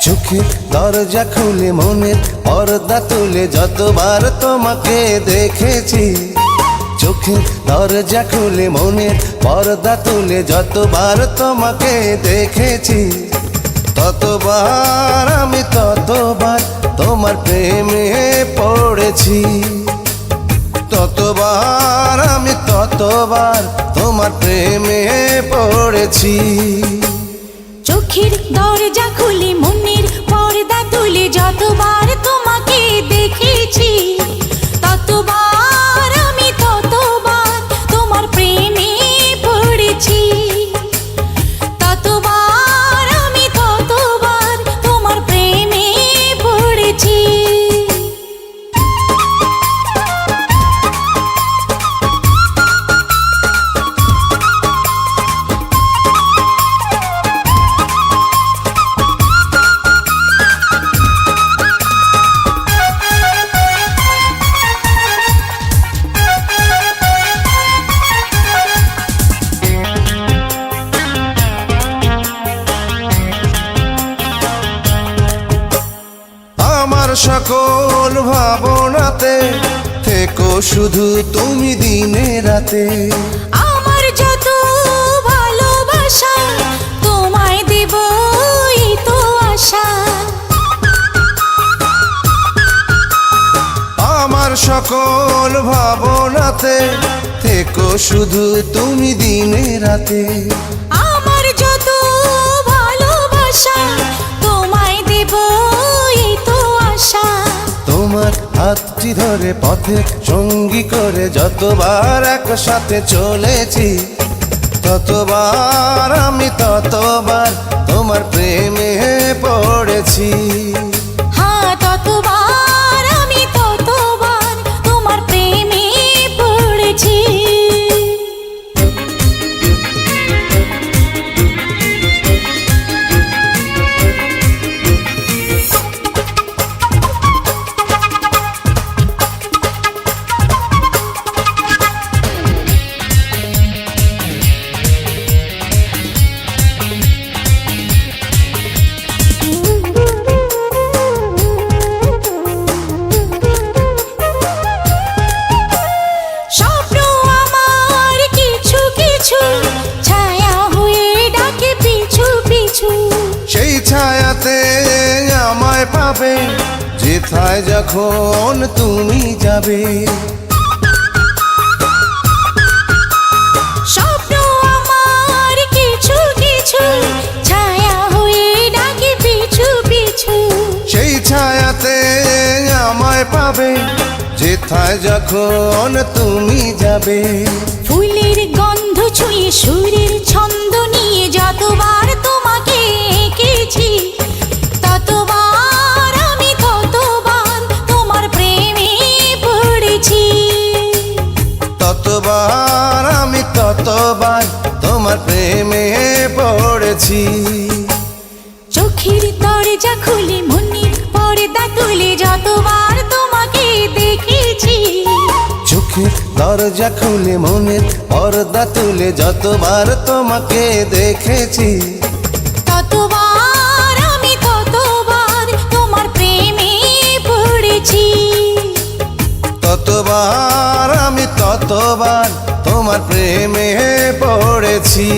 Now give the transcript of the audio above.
চোখের দরজা খুলে মনের পর্দা তুলে যতবার তোমাকে দেখেছি, চোখের দরজা খুলে মনের পর্দা তুলে যতবার তোমাকে দেখেছি, ততবার আমি ততবার তোমার প্রেমে পড়েছি, ততবার আমি ততবার তোমার প্রেমে পড়েছি। চোখের দরজা খুলে মনের পর্দা তুলে যতবার তোমাকে দেখেছি, ততবার আমি ততবার তোমার প্রেমে পড়েছি, ততবার আমি ততবার তোমার প্রেমে পড়েছি। সকল ভাবনাতে থেকো শুধু তুমি দিনে রাতে, আমার যত ভালোবাসা তোমায় দেব এই তো আশা, আমার সকল ভাবনাতে থেকো শুধু তুমি দিনে রাতে, আমার যত ভালোবাসা তোমায় দেব এই তো আশা। তোমার হাতটি ধরে পথে সঙ্গী করে যতবার একসাথে চলেছি, ততবার আমি ততবার তোমার প্রেমে পড়েছি, হ্যাঁ ততবার আমি ততবার তোমার প্রেমে পড়েছি। সেই ছায়াতে আমায় পাবে যেথায় যখন তুমি যাবে, স্বপ্ন আমার কিছু কিছু ছায়া হয়ে ডাকে পিছু পিছু, সেই ছায়াতে আমায় পাবে যেথায় যখন তুমি যাবে। ফুলের গন্ধ ছুঁয়ে সুরের ছন্দ নিয়ে যতবার তোমাকে এঁকেছি, ততবার আমি ততবার তোমার প্রেমে পড়েছি, ততবার আমি ততবার তোমার প্রেমে পড়েছি। চোখের দরজা খুলে মনের পর্দা তুলে যতবার তোমাকে দেখেছি, চোখের দরজা খুলে মনের পর্দা তুলে যতবার তোমাকে দেখেছি, ততবার আমি ততবার তোমার প্রেমে পড়েছি, ততবার আমি ততবার তোমার প্রেমে পড়েছি।